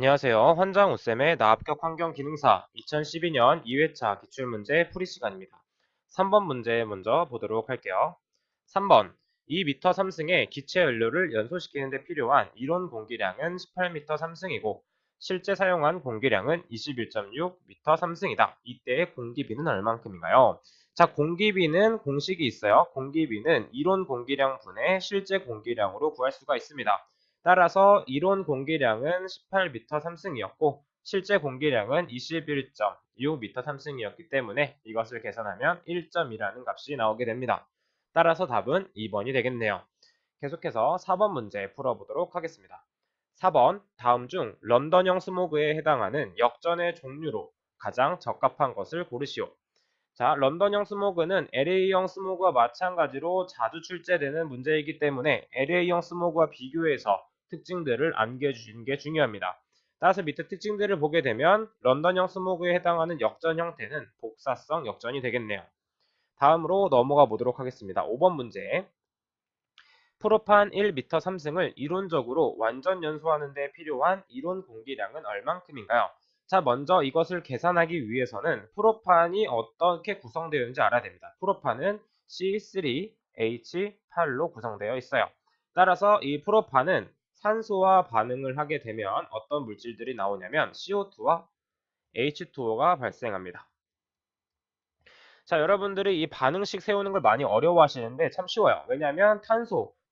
안녕하세요. 환장 웃쌤의 나합격 환경기능사 2012년 2회차 기출문제 풀이 시간입니다. 3번 문제 먼저 보도록 할게요. 3번 2m 3승의 기체 연료를 연소시키는 데 필요한 이론 공기량은 18m 3승이고 실제 사용한 공기량은 21.6m 3승이다. 이때의 공기비는 얼만큼인가요? 자, 공기비는 공식이 있어요. 공기비는 이론 공기량 분의 실제 공기량으로 구할 수가 있습니다. 따라서 이론 공기량은 18m 3승이었고 실제 공기량은 21.6m 3승이었기 때문에 이것을 계산하면 1.2라는 값이 나오게 됩니다. 따라서 답은 2번이 되겠네요. 계속해서 4번 문제 풀어보도록 하겠습니다. 4번 다음 중 런던형 스모그에 해당하는 역전의 종류로 가장 적합한 것을 고르시오. 자, 런던형 스모그는 LA형 스모그와 마찬가지로 자주 출제되는 문제이기 때문에 LA형 스모그와 비교해서 특징들을 안겨주시는 게 중요합니다. 따라서 밑에 특징들을 보게 되면 런던형 스모그에 해당하는 역전 형태는 복사성 역전이 되겠네요. 다음으로 넘어가 보도록 하겠습니다. 5번 문제. 프로판 1m 3승을 이론적으로 완전 연소하는 데 필요한 이론 공기량은 얼만큼인가요? 자, 먼저 이것을 계산하기 위해서는 프로판이 어떻게 구성되어 있는지 알아야 됩니다. 프로판은 C3H8로 구성되어 있어요. 따라서 이 프로판은 산소와 반응을 하게 되면 어떤 물질들이 나오냐면 CO2와 H2O가 발생합니다. 자, 여러분들이 이 반응식 세우는 걸 많이 어려워하시는데 참 쉬워요. 왜냐하면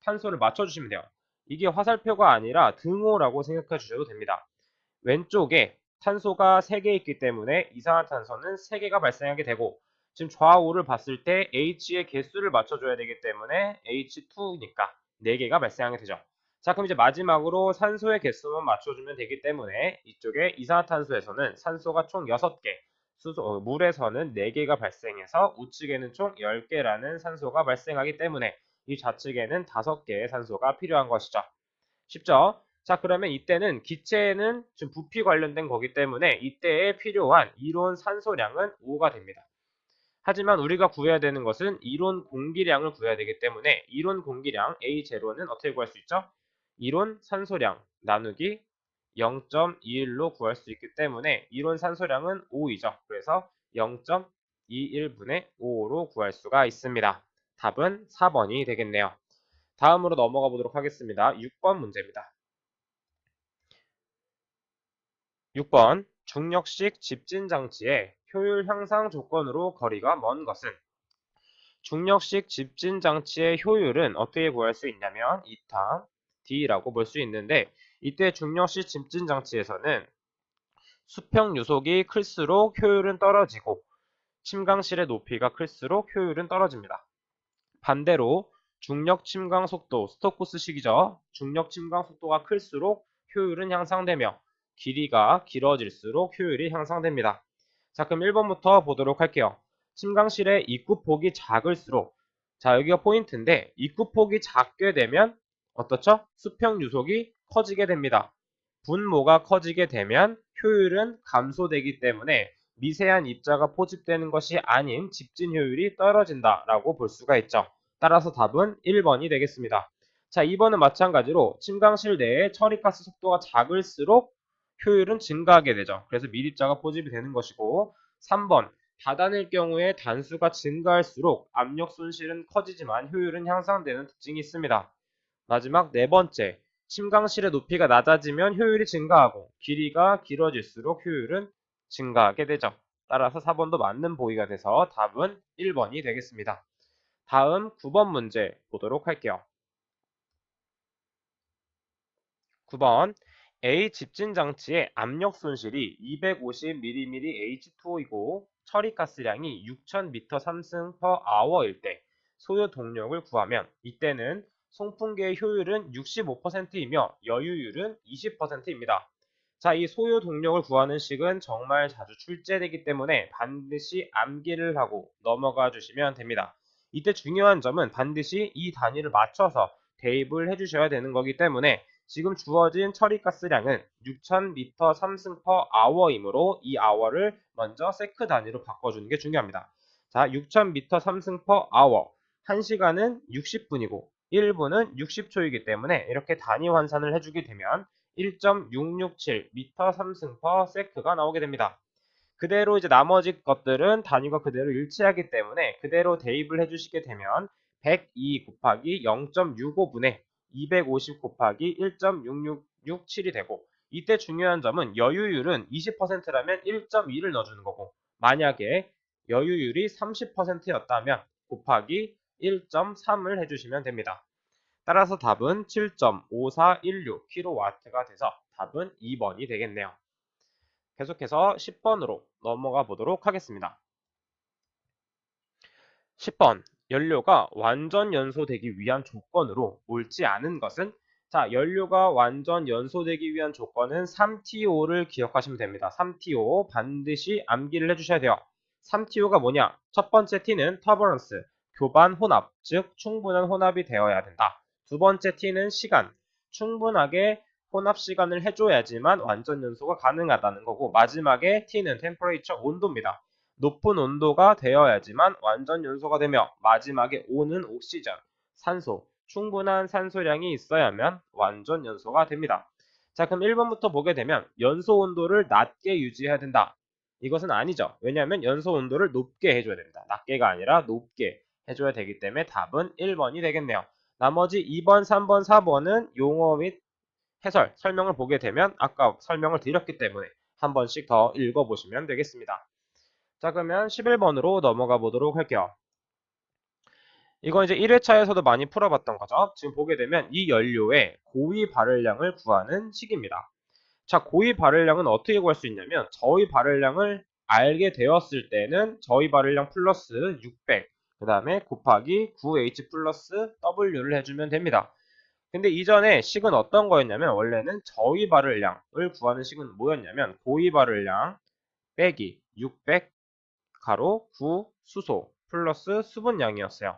탄소를 맞춰주시면 돼요. 이게 화살표가 아니라 등호라고 생각해 주셔도 됩니다. 왼쪽에 탄소가 3개 있기 때문에 이산화탄소는 3개가 발생하게 되고 지금 좌우를 봤을 때 H의 개수를 맞춰줘야 되기 때문에 H2니까 4개가 발생하게 되죠. 자, 그럼 이제 마지막으로 산소의 개수만 맞춰주면 되기 때문에 이쪽에 이산화탄소에서는 산소가 총 6개, 물에서는 4개가 발생해서 우측에는 총 10개라는 산소가 발생하기 때문에 이 좌측에는 5개의 산소가 필요한 것이죠. 쉽죠? 자, 그러면 이때는 기체는 지금 부피 관련된 거기 때문에 이때에 필요한 이론 산소량은 5가 됩니다. 하지만 우리가 구해야 되는 것은 이론 공기량을 구해야 되기 때문에 이론 공기량 A0는 어떻게 구할 수 있죠? 이론 산소량 나누기 0.21로 구할 수 있기 때문에 이론 산소량은 5이죠. 그래서 0.21분의 5로 구할 수가 있습니다. 답은 4번이 되겠네요. 다음으로 넘어가 보도록 하겠습니다. 6번 문제입니다. 6번 중력식 집진 장치의 효율 향상 조건으로 거리가 먼 것은 중력식 집진 장치의 효율은 어떻게 구할 수 있냐면 2타 D라고 볼 수 있는데 이때 중력식 집진 장치에서는 수평 유속이 클수록 효율은 떨어지고 침강실의 높이가 클수록 효율은 떨어집니다. 반대로 중력 침강 속도, 스토크스식이죠. 중력 침강 속도가 클수록 효율은 향상되며 길이가 길어질수록 효율이 향상됩니다. 자, 그럼 1번부터 보도록 할게요. 침강실의 입구폭이 작을수록, 자, 여기가 포인트인데 입구폭이 작게 되면 어떻죠? 수평 유속이 커지게 됩니다. 분모가 커지게 되면 효율은 감소되기 때문에 미세한 입자가 포집되는 것이 아닌 집진 효율이 떨어진다라고 볼 수가 있죠. 따라서 답은 1번이 되겠습니다. 자, 2번은 마찬가지로 침강실 내에 처리가스 속도가 작을수록 효율은 증가하게 되죠. 그래서 밀입자가 포집이 되는 것이고 3번 다단일 경우에 단수가 증가할수록 압력 손실은 커지지만 효율은 향상되는 특징이 있습니다. 마지막 네 번째, 침강실의 높이가 낮아지면 효율이 증가하고 길이가 길어질수록 효율은 증가하게 되죠. 따라서 4번도 맞는 보기가 돼서 답은 1번이 되겠습니다. 다음 9번 문제 보도록 할게요. 9번 A 집진 장치의 압력 손실이 250mm H2O이고 처리가스량이 6000m 3승 per hour일 때 소요 동력을 구하면 이때는 송풍계의 효율은 65%이며 여유율은 20%입니다. 자, 이 소요 동력을 구하는 식은 정말 자주 출제되기 때문에 반드시 암기를 하고 넘어가 주시면 됩니다. 이때 중요한 점은 반드시 이 단위를 맞춰서 대입을 해주셔야 되는 거기 때문에 지금 주어진 처리가스량은 6000m 3승 per hour이므로 이 hour를 먼저 세크 단위로 바꿔주는 게 중요합니다. 자, 6000m 3승 per hour. 1시간은 60분이고 1분은 60초이기 때문에 이렇게 단위 환산을 해주게 되면 1.667 미터 3승 per sec가 나오게 됩니다. 그대로 이제 나머지 것들은 단위가 그대로 일치하기 때문에 그대로 대입을 해주시게 되면 102 곱하기 0.65분의 250 곱하기 1.6667이 되고, 이때 중요한 점은 여유율은 20%라면 1.2를 넣어주는 거고, 만약에 여유율이 30%였다면 곱하기 1.3을 해주시면 됩니다. 따라서 답은 7.5416kW가 돼서 답은 2번이 되겠네요. 계속해서 10번으로 넘어가 보도록 하겠습니다. 10번, 연료가 완전 연소되기 위한 조건으로 옳지 않은 것은? 자, 연료가 완전 연소되기 위한 조건은 3TO를 기억하시면 됩니다. 3TO 반드시 암기를 해주셔야 돼요. 3TO가 뭐냐? 첫 번째 T는 터버런스, 교반 혼합, 즉 충분한 혼합이 되어야 된다. 두 번째 T는 시간, 충분하게 혼합 시간을 해줘야지만 완전 연소가 가능하다는 거고, 마지막에 T는 템퍼레이처, 온도입니다. 높은 온도가 되어야지만 완전 연소가 되며, 마지막에 O는 옥시전, 산소, 충분한 산소량이 있어야만 완전 연소가 됩니다. 자, 그럼 1번부터 보게 되면 연소 온도를 낮게 유지해야 된다. 이것은 아니죠. 왜냐하면 연소 온도를 높게 해줘야 됩니다. 낮게가 아니라 높게 해줘야 되기 때문에 답은 1번이 되겠네요. 나머지 2번, 3번, 4번은 용어 및 해설, 설명을 보게 되면 아까 설명을 드렸기 때문에 한 번씩 더 읽어보시면 되겠습니다. 자, 그러면 11번으로 넘어가 보도록 할게요. 이건 이제 1회차에서도 많이 풀어봤던 거죠. 지금 보게 되면 이 연료의 고위 발열량을 구하는 식입니다. 자, 고위 발열량은 어떻게 구할 수 있냐면, 저위 발열량을 알게 되었을 때는 저위 발열량 플러스 600, 그 다음에 곱하기 9H 플러스 W를 해주면 됩니다. 근데 이전에 식은 어떤 거였냐면, 원래는 저위 발열량을 구하는 식은 뭐였냐면, 고위 발열량 빼기 600 가로 9 수소 플러스 수분량이었어요.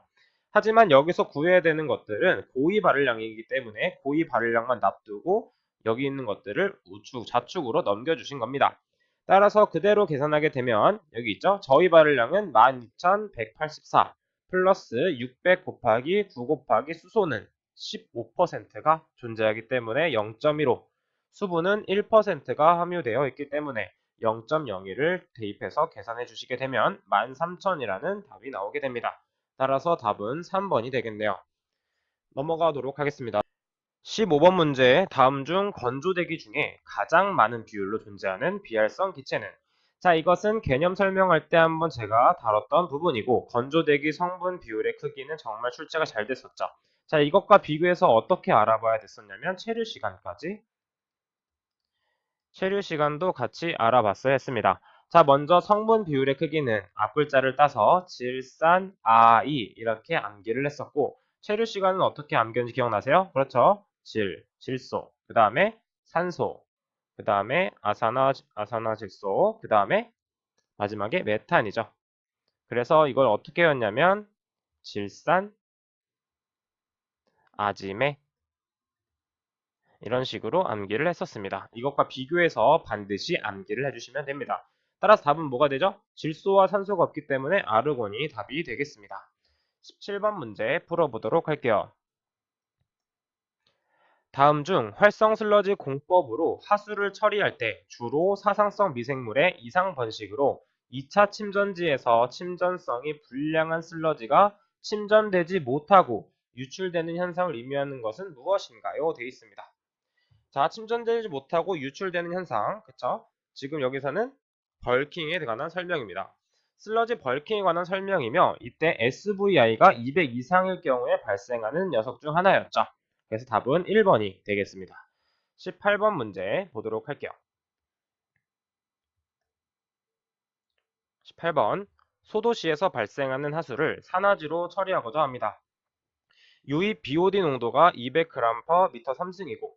하지만 여기서 구해야 되는 것들은 고위 발열량이기 때문에 고위 발열량만 놔두고 여기 있는 것들을 우측, 좌측으로 넘겨주신 겁니다. 따라서 그대로 계산하게 되면 여기 있죠. 저위 발열량은 12,184 플러스 600 곱하기 9 곱하기 수소는 15%가 존재하기 때문에 0.15, 수분은 1%가 함유되어 있기 때문에 0.01을 대입해서 계산해 주시게 되면 13,000이라는 답이 나오게 됩니다. 따라서 답은 3번이 되겠네요. 넘어가도록 하겠습니다. 15번 문제, 다음 중 건조대기 중에 가장 많은 비율로 존재하는 비활성 기체는? 자, 이것은 개념 설명할 때 한번 제가 다뤘던 부분이고, 건조대기 성분 비율의 크기는 정말 출제가 잘 됐었죠. 자, 이것과 비교해서 어떻게 알아봐야 됐었냐면 체류 시간도 같이 알아봤어야 했습니다. 자, 먼저 성분 비율의 크기는 앞글자를 따서 질산, 아이 이렇게 암기를 했었고, 체류 시간은 어떻게 암기했는지 기억나세요? 그렇죠? 질소, 그 다음에 산소, 그 다음에 아산화질소, 그 다음에 마지막에 메탄이죠. 그래서 이걸 어떻게 했냐면 질산, 아지메 이런 식으로 암기를 했었습니다. 이것과 비교해서 반드시 암기를 해주시면 됩니다. 따라서 답은 뭐가 되죠? 질소와 산소가 없기 때문에 아르곤이 답이 되겠습니다. 17번 문제 풀어보도록 할게요. 다음 중 활성 슬러지 공법으로 하수를 처리할 때 주로 사상성 미생물의 이상 번식으로 2차 침전지에서 침전성이 불량한 슬러지가 침전되지 못하고 유출되는 현상을 의미하는 것은 무엇인가요? 되어 있습니다. 자, 침전되지 못하고 유출되는 현상, 그쵸? 지금 여기서는 벌킹에 관한 설명입니다. 슬러지 벌킹에 관한 설명이며, 이때 SVI가 200 이상일 경우에 발생하는 녀석 중 하나였죠. 그래서 답은 1번이 되겠습니다. 18번 문제 보도록 할게요. 18번, 소도시에서 발생하는 하수를 산화지로 처리하고자 합니다. 유입 BOD 농도가 200g/m 3승이고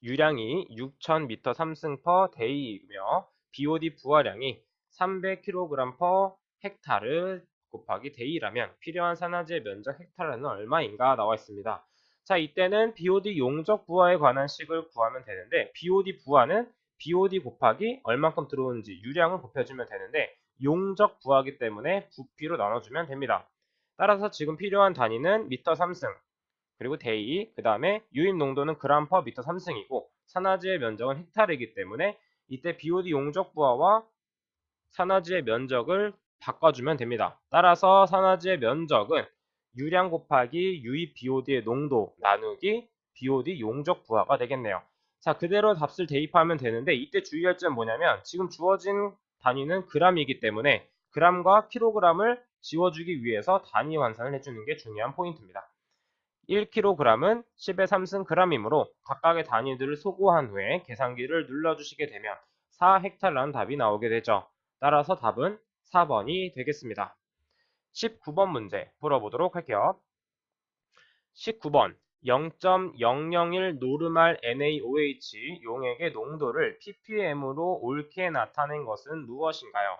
유량이 6000m 3승 per day이며 BOD 부하량이 300kg/헥타르 곱하기 day라면 필요한 산화지의 면적 헥타르는 얼마인가 나와 있습니다. 자, 이때는 BOD 용적 부하에 관한 식을 구하면 되는데, BOD 부하는 BOD 곱하기 얼만큼 들어오는지 유량을 곱해주면 되는데, 용적 부하이기 때문에 부피로 나눠주면 됩니다. 따라서 지금 필요한 단위는 미터 3승, 그리고 데이, 그 다음에 유입 농도는 그램 퍼 미터 3승이고 산화지의 면적은 헥타르이기 때문에 이때 BOD 용적 부하와 산화지의 면적을 바꿔주면 됩니다. 따라서 산화지의 면적은 유량 곱하기 유입 BOD의 농도 나누기 BOD 용적 부하가 되겠네요. 자, 그대로 값을 대입하면 되는데 이때 주의할 점은 뭐냐면 지금 주어진 단위는 g이기 때문에 g과 kg을 지워주기 위해서 단위 환산을 해주는 게 중요한 포인트입니다. 1kg은 10의 3승 g이므로 각각의 단위들을 소구한 후에 계산기를 눌러주시게 되면 4헥타르라는 답이 나오게 되죠. 따라서 답은 4번이 되겠습니다. 19번 문제 풀어보도록 할게요. 19번 0.001 노르말 NaOH 용액의 농도를 ppm으로 옳게 나타낸 것은 무엇인가요?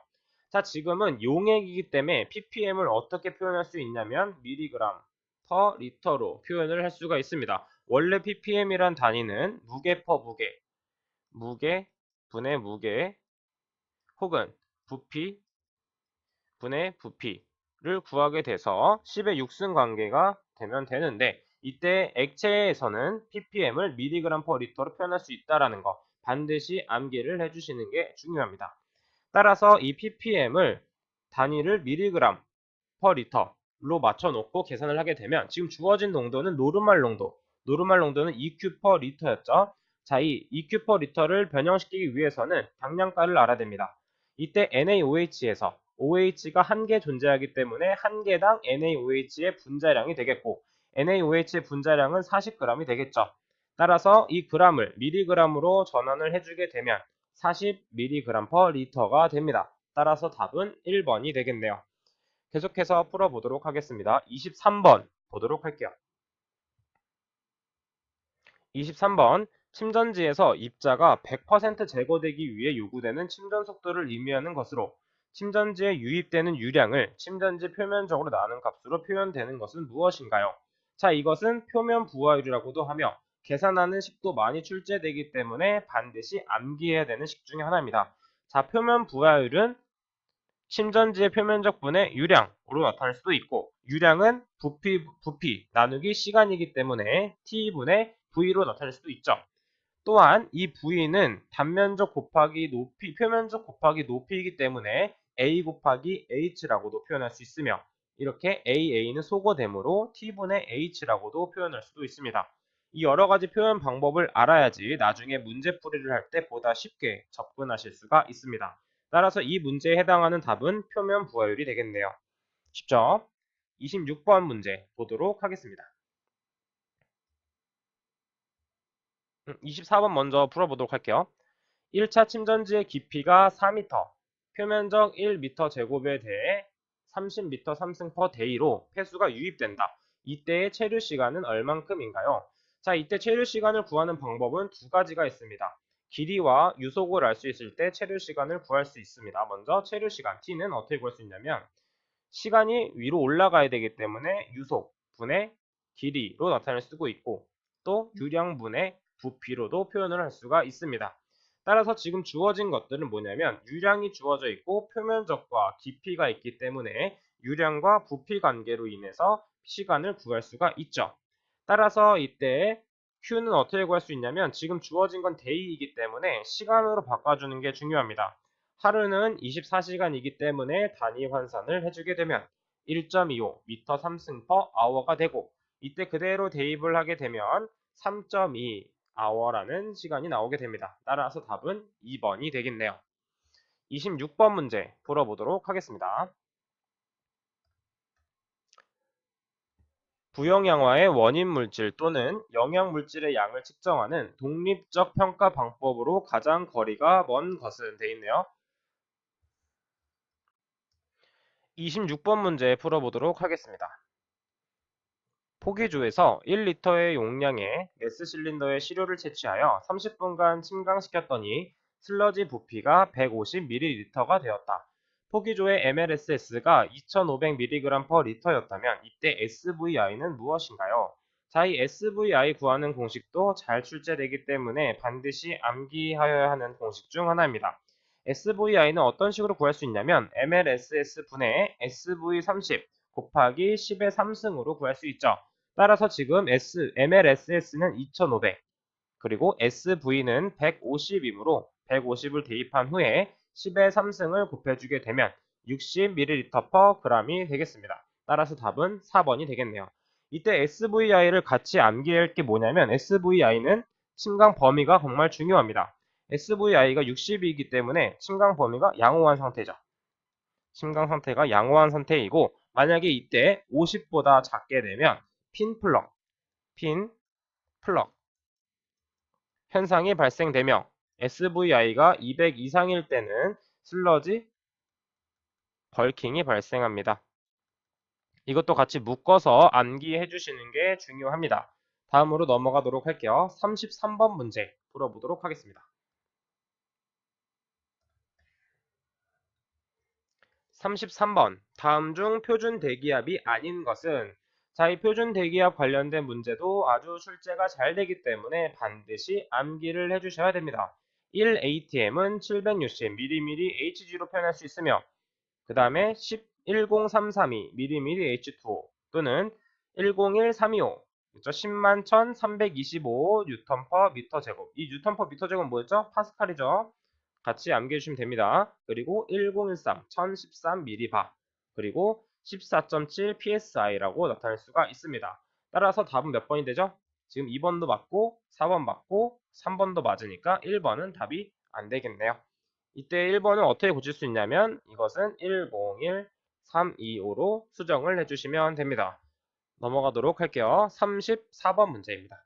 자, 지금은 용액이기 때문에 ppm을 어떻게 표현할 수 있냐면 밀리그램 퍼 리터로 표현을 할 수가 있습니다. 원래 ppm이란 단위는 무게 퍼 무게, 무게 분의 무게 혹은 부피 분의 부피를 구하게 돼서 10의 6승 관계가 되면 되는데 이때 액체에서는 ppm을 mg per 리터로 표현할 수 있다는 거 반드시 암기를 해주시는 게 중요합니다. 따라서 이 ppm을 단위를 mg per 리터로 맞춰놓고 계산을 하게 되면 지금 주어진 농도는 노르말 농도는 EQ per 리터였죠. 자, 이 EQ per 리터를 변형시키기 위해서는 당량가를 알아야 됩니다. 이때 NaOH에서 OH가 한 개 존재하기 때문에 한 개당 NaOH의 분자량이 되겠고 NaOH의 분자량은 40g이 되겠죠. 따라서 이 g을 mg으로 전환을 해주게 되면 40mg per 리터가 됩니다. 따라서 답은 1번이 되겠네요. 계속해서 풀어보도록 하겠습니다. 23번 보도록 할게요. 23번 침전지에서 입자가 100% 제거되기 위해 요구되는 침전 속도를 의미하는 것으로 침전지에 유입되는 유량을 침전지 표면적으로 나눈 값으로 표현되는 것은 무엇인가요? 자, 이것은 표면 부하율이라고도 하며 계산하는 식도 많이 출제되기 때문에 반드시 암기해야 되는 식 중에 하나입니다. 자, 표면 부하율은 침전지의 표면적 분의 유량으로 나타날 수도 있고 유량은 부피 나누기 시간이기 때문에 T분의 V로 나타낼 수도 있죠. 또한 이 V는 단면적 곱하기 높이, 표면적 곱하기 높이이기 때문에 A 곱하기 H라고도 표현할 수 있으며 이렇게 AA는 소거되므로 T분의 H라고도 표현할 수도 있습니다. 이 여러 가지 표현 방법을 알아야지 나중에 문제풀이를 할 때 보다 쉽게 접근하실 수가 있습니다. 따라서 이 문제에 해당하는 답은 표면 부하율이 되겠네요. 쉽죠? 26번 문제 보도록 하겠습니다. 24번 먼저 풀어보도록 할게요. 1차 침전지의 깊이가 4m, 표면적 1m 제곱에 대해 30m 3승 per day로 폐수가 유입된다. 이때의 체류 시간은 얼만큼인가요? 자, 이때 체류 시간을 구하는 방법은 두 가지가 있습니다. 길이와 유속을 알 수 있을 때 체류 시간을 구할 수 있습니다. 먼저 체류 시간 t는 어떻게 구할 수 있냐면 시간이 위로 올라가야 되기 때문에 유속 분의 길이로 나타낼 수도 있고 또 유량분의 부피로도 표현을 할 수가 있습니다. 따라서 지금 주어진 것들은 뭐냐면 유량이 주어져 있고 표면적과 깊이가 있기 때문에 유량과 부피 관계로 인해서 시간을 구할 수가 있죠. 따라서 이때 Q는 어떻게 구할 수 있냐면 지금 주어진 건 day이기 때문에 시간으로 바꿔주는 게 중요합니다. 하루는 24시간이기 때문에 단위 환산을 해주게 되면 1.25 m 3승 per hour가 되고 이때 그대로 대입을 하게 되면 3.2 hour라는 시간이 나오게 됩니다. 따라서 답은 2번이 되겠네요. 26번 문제 풀어보도록 하겠습니다. 부영양화의 원인 물질 또는 영양 물질의 양을 측정하는 독립적 평가 방법으로 가장 거리가 먼 것은 돼 있네요. 26번 문제 풀어보도록 하겠습니다. 포기주에서 1리터의 용량의 메스 실린더에 시료를 채취하여 30분간 침강시켰더니 슬러지 부피가 150ml가 되었다. 포기조의 mLSS가 2500mg per 리터였다면 이때 SVI는 무엇인가요? 자, 이 SVI 구하는 공식도 잘 출제되기 때문에 반드시 암기하여야 하는 공식 중 하나입니다. SVI는 어떤 식으로 구할 수 있냐면 mLSS 분의 SV30 곱하기 10의 3승으로 구할 수 있죠. 따라서 지금 mLSS는 2500, 그리고 SV는 150이므로 150을 대입한 후에 10의 3승을 곱해주게 되면 60ml/g이 되겠습니다. 따라서 답은 4번이 되겠네요. 이때 SVI를 같이 암기해야 할 게 뭐냐면 SVI는 침강 범위가 정말 중요합니다. SVI가 60이기 때문에 침강 범위가 양호한 상태죠. 침강 상태가 양호한 상태이고 만약에 이때 50보다 작게 되면 핀 플럭 현상이 발생되며 SVI가 200 이상일 때는 슬러지 벌킹이 발생합니다. 이것도 같이 묶어서 암기해 주시는 게 중요합니다. 다음으로 넘어가도록 할게요. 33번 문제 풀어보도록 하겠습니다. 33번 다음 중 표준 대기압이 아닌 것은 자, 이 표준 대기압 관련된 문제도 아주 출제가 잘 되기 때문에 반드시 암기를 해주셔야 됩니다. 1atm은 760mmHg로 표현할 수 있으며 그 다음에 10332mmH2O 또는 101325 10만 1325 뉴턴 퍼 미터 제곱. 이 뉴턴 퍼 미터 제곱은 뭐였죠? 파스칼이죠. 같이 암기해 주시면 됩니다. 그리고 1013 1013m바 그리고 14.7 psi라고 나타낼 수가 있습니다. 따라서 답은 몇 번이 되죠? 지금 2번도 맞고 4번 맞고 3번도 맞으니까 1번은 답이 안 되겠네요. 이때 1번은 어떻게 고칠 수 있냐면 이것은 101325로 수정을 해주시면 됩니다. 넘어가도록 할게요. 34번 문제입니다.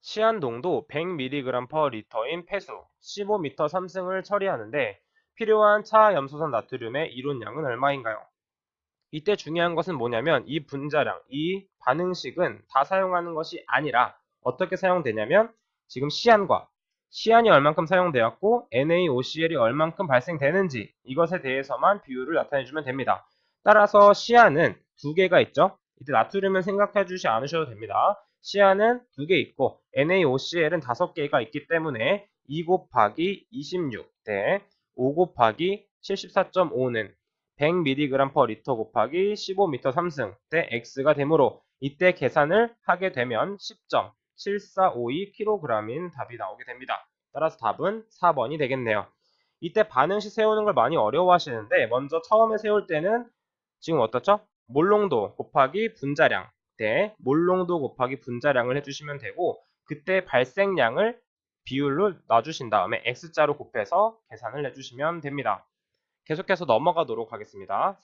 시한농도 100mg/L인 폐수 15m 3승을 처리하는데 필요한 차염소산 나트륨의 이론량은 얼마인가요? 이때 중요한 것은 뭐냐면 이 분자량, 이 반응식은 다 사용하는 것이 아니라 어떻게 사용되냐면 지금 시안이 얼만큼 사용되었고 NaOCl이 얼만큼 발생되는지 이것에 대해서만 비율을 나타내주면 됩니다. 따라서 시안은 두 개가 있죠. 이때 나트륨은 생각해 주지 않으셔도 됩니다. 시안은 두 개 있고 NaOCl은 5개가 있기 때문에 2 곱하기 26 대 5 곱하기 74.5는 100mg/L 곱하기 15m 3승 대 x가 되므로 이때 계산을 하게 되면 10.7452kg인 답이 나오게 됩니다. 따라서 답은 4번이 되겠네요. 이때 반응식 세우는 걸 많이 어려워하시는데 먼저 처음에 세울 때는 지금 어떻죠? 몰농도 곱하기 분자량 대 몰농도 곱하기 분자량을 해주시면 되고 그때 발생량을 비율로 놔주신 다음에 x자로 곱해서 계산을 해주시면 됩니다. 계속해서 넘어가도록 하겠습니다.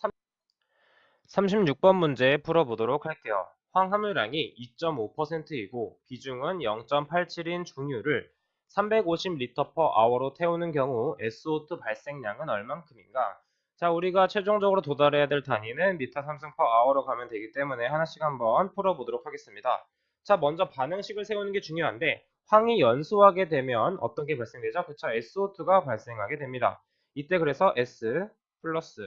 36번 문제 풀어보도록 할게요. 황함유량이 2.5%이고 비중은 0.87인 중유를 350L/H로 태우는 경우 SO2 발생량은 얼만큼인가? 자, 우리가 최종적으로 도달해야 될 단위는 미터 3승/H로 가면 되기 때문에 하나씩 한번 풀어보도록 하겠습니다. 자, 먼저 반응식을 세우는 게 중요한데 황이 연소하게 되면 어떤 게 발생되죠? 그쵸? SO2가 발생하게 됩니다. 이때 그래서 S 플러스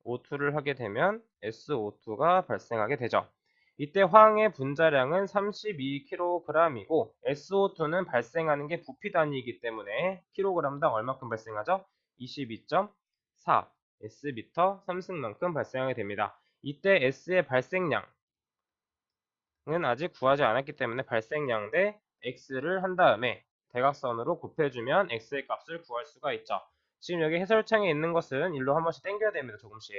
O2를 하게 되면 SO2가 발생하게 되죠. 이때 황의 분자량은 32kg이고 SO2는 발생하는 게 부피 단위이기 때문에 kg당 얼마큼 발생하죠? 22.4 S미터 3승만큼 발생하게 됩니다. 이때 S의 발생량은 아직 구하지 않았기 때문에 발생량 대 X를 한 다음에 대각선으로 곱해주면 X의 값을 구할 수가 있죠. 지금 여기 해설창에 있는 것은 일로 한 번씩 당겨야 됩니다. 조금씩.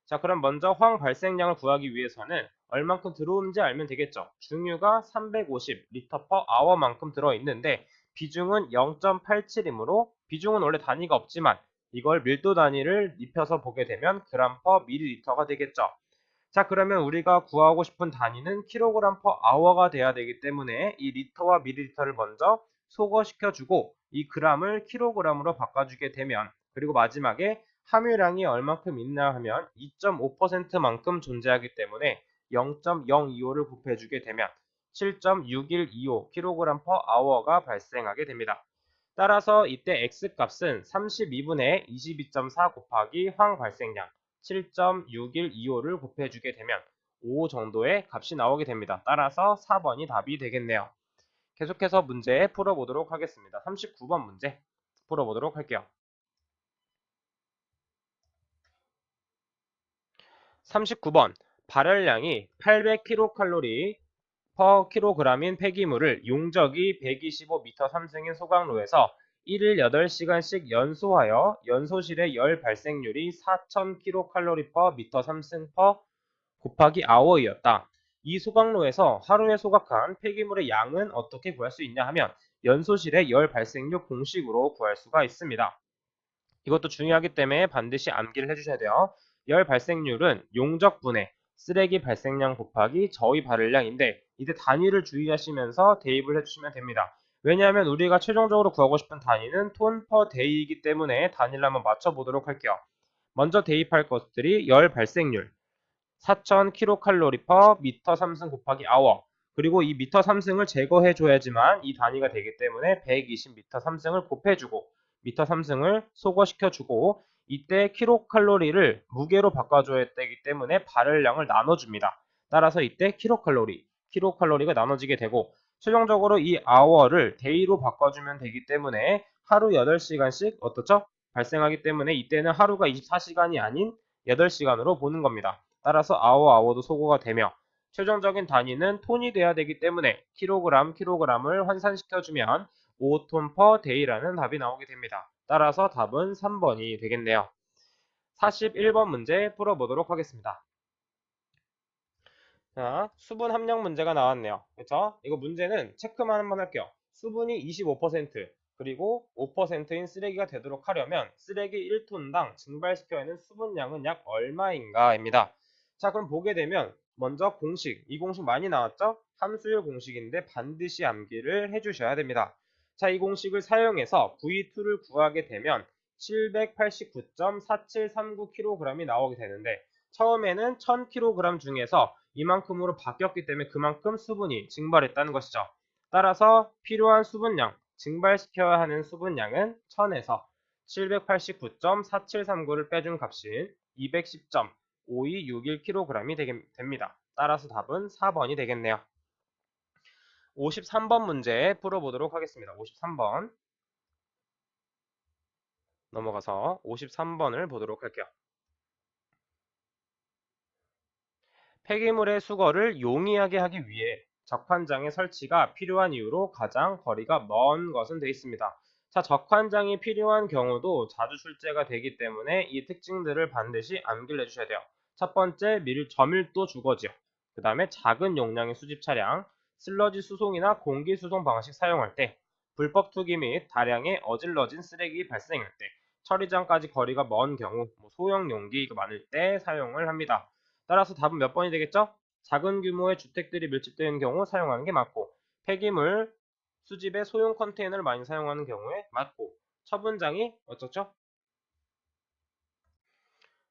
자, 그럼 먼저 황 발생량을 구하기 위해서는 얼만큼 들어오는지 알면 되겠죠. 중유가 350L/H만큼 들어있는데 비중은 0.87이므로 비중은 원래 단위가 없지만 이걸 밀도 단위를 입혀서 보게 되면 g/ml가 되겠죠. 자, 그러면 우리가 구하고 싶은 단위는 kg/h가 돼야 되기 때문에 이 리터와 밀리리터를 먼저 소거시켜주고 이 g을 kg으로 바꿔주게 되면 그리고 마지막에 함유량이 얼만큼 있나 하면 2.5%만큼 존재하기 때문에 0.025를 곱해주게 되면 7.6125kg/h가 발생하게 됩니다. 따라서 이때 x값은 32분의 22.4 곱하기 황 발생량 7.6125를 곱해주게 되면 5 정도의 값이 나오게 됩니다. 따라서 4번이 답이 되겠네요. 계속해서 문제 풀어보도록 하겠습니다. 39번 문제 풀어보도록 할게요. 39번 발열량이 800kcal per kg인 폐기물을 용적이 125m 3승인 소각로에서 1일 8시간씩 연소하여 연소실의 열 발생률이 4000kcal per m 3승 per 곱하기 hour이었다. 이 소각로에서 하루에 소각한 폐기물의 양은 어떻게 구할 수 있냐 하면 연소실의 열 발생률 공식으로 구할 수가 있습니다. 이것도 중요하기 때문에 반드시 암기를 해주셔야 돼요. 열 발생률은 용적분의 쓰레기 발생량 곱하기 저희 발열량인데 이때 단위를 주의하시면서 대입을 해주시면 됩니다. 왜냐하면 우리가 최종적으로 구하고 싶은 단위는 톤 per day이기 때문에 단위를 한번 맞춰보도록 할게요. 먼저 대입할 것들이 열 발생률 4000kcal per m 3승 곱하기 hour, 그리고 이 m 3승을 제거해 줘야지만 이 단위가 되기 때문에 120m 3승을 곱해주고 m 3승을 소거시켜주고 이때 킬로칼로리를 무게로 바꿔줘야 되기 때문에 발열량을 나눠줍니다. 따라서 이때 킬로칼로리가 나눠지게 되고 최종적으로 이 hour를 day로 바꿔주면 되기 때문에 하루 8시간씩 어떻죠? 발생하기 때문에 이때는 하루가 24시간이 아닌 8시간으로 보는 겁니다. 따라서 hour도 소거가 되며 최종적인 단위는 톤이 돼야 되기 때문에 킬로그램을 환산시켜주면 5톤 per day라는 답이 나오게 됩니다. 따라서 답은 3번이 되겠네요. 41번 문제 풀어보도록 하겠습니다. 자, 수분 함량 문제가 나왔네요. 그쵸? 이거 문제는 체크만 한번 할게요. 수분이 25%, 그리고 5%인 쓰레기가 되도록 하려면 쓰레기 1톤당 증발시켜야 하는 수분량은 약 얼마인가 입니다. 자, 그럼 보게 되면 먼저 공식, 이 공식 많이 나왔죠? 함수율 공식인데 반드시 암기를 해주셔야 됩니다. 자, 이 공식을 사용해서 V2를 구하게 되면 789.4739kg이 나오게 되는데 처음에는 1000kg 중에서 이만큼으로 바뀌었기 때문에 그만큼 수분이 증발했다는 것이죠. 따라서 필요한 수분량, 증발시켜야 하는 수분량은 1000에서 789.4739를 빼준 값인 210.5261kg이 됩니다. 따라서 답은 4번이 되겠네요. 53번 문제 풀어보도록 하겠습니다. 53번 넘어가서 53번을 보도록 할게요. 폐기물의 수거를 용이하게 하기 위해 적환장의 설치가 필요한 이유로 가장 거리가 먼 것은 되어 있습니다. 자, 적환장이 필요한 경우도 자주 출제가 되기 때문에 이 특징들을 반드시 암기를 해주셔야 돼요. 첫 번째, 저밀도 주거지요. 그 다음에 작은 용량의 수집 차량, 슬러지 수송이나 공기 수송 방식 사용할 때, 불법 투기 및 다량의 어질러진 쓰레기 발생할 때, 처리장까지 거리가 먼 경우, 소형 용기가 많을 때 사용을 합니다. 따라서 답은 몇 번이 되겠죠? 작은 규모의 주택들이 밀집되는 경우 사용하는 게 맞고, 폐기물 수집에 소형 컨테이너를 많이 사용하는 경우에 맞고, 처분장이 어쩌죠?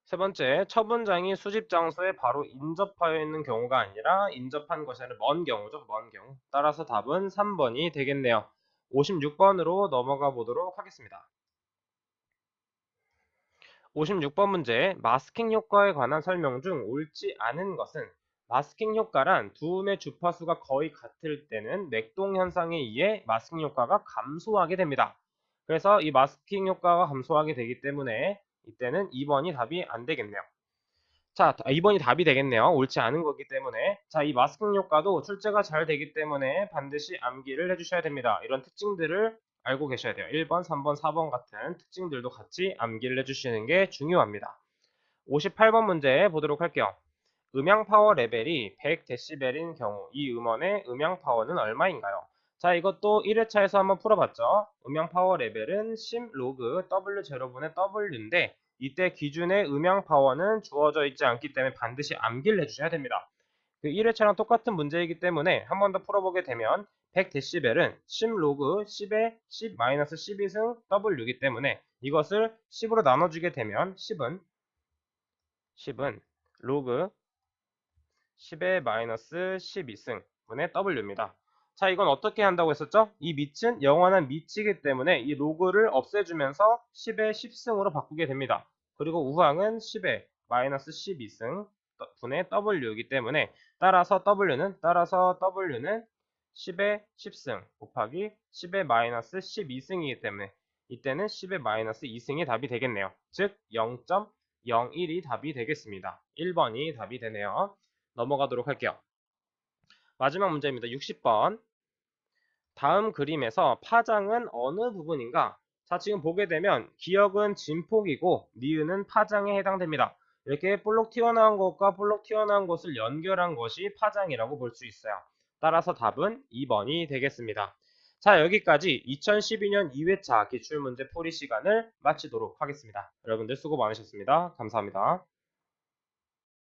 세 번째, 처분장이 수집 장소에 바로 인접하여 있는 경우가 아니라 인접한 것이 아니라 먼 경우죠. 먼 경우. 따라서 답은 3번이 되겠네요. 56번으로 넘어가 보도록 하겠습니다. 56번 문제, 마스킹 효과에 관한 설명 중 옳지 않은 것은 마스킹 효과란 두음의 주파수가 거의 같을 때는 맥동 현상에 의해 마스킹 효과가 감소하게 됩니다. 그래서 이 마스킹 효과가 감소하게 되기 때문에 이때는 2번이 답이 안 되겠네요. 자, 2번이 답이 되겠네요. 옳지 않은 거기 때문에. 자, 이 마스킹 효과도 출제가 잘 되기 때문에 반드시 암기를 해주셔야 됩니다. 이런 특징들을 알고 계셔야 돼요. 1번, 3번, 4번 같은 특징들도 같이 암기를 해주시는 게 중요합니다. 58번 문제 보도록 할게요. 음향 파워 레벨이 100dB인 경우 이 음원의 음향 파워는 얼마인가요? 자, 이것도 1회차에서 한번 풀어봤죠. 음향 파워 레벨은 심 로그 W0분의 W인데 이때 기준의 음향 파워는 주어져 있지 않기 때문에 반드시 암기를 해주셔야 됩니다. 그 1회차랑 똑같은 문제이기 때문에 한 번 더 풀어보게 되면 100dB은 심 로그 10의 10-12승 W이기 때문에 이것을 10으로 나눠주게 되면 10은 로그 10의 마이너스 12승 분의 W입니다. 자, 이건 어떻게 한다고 했었죠? 이 밑은 영원한 밑이기 때문에 이 로그를 없애주면서 10의 10승으로 바꾸게 됩니다. 그리고 우항은 10의 마이너스 12승 분의 W이기 때문에 따라서 W는 10의 10승 곱하기 10의 마이너스 12승이기 때문에 이때는 10의 마이너스 2승이 답이 되겠네요. 즉 0.01이 답이 되겠습니다. 1번이 답이 되네요. 넘어가도록 할게요. 마지막 문제입니다. 60번. 다음 그림에서 파장은 어느 부분인가? 자, 지금 보게 되면 기역은 진폭이고 니은은 파장에 해당됩니다. 이렇게 볼록 튀어나온 것과 볼록 튀어나온 것을 연결한 것이 파장이라고 볼 수 있어요. 따라서 답은 2번이 되겠습니다. 자, 여기까지 2012년 2회차 기출문제 풀이 시간을 마치도록 하겠습니다. 여러분들 수고 많으셨습니다. 감사합니다.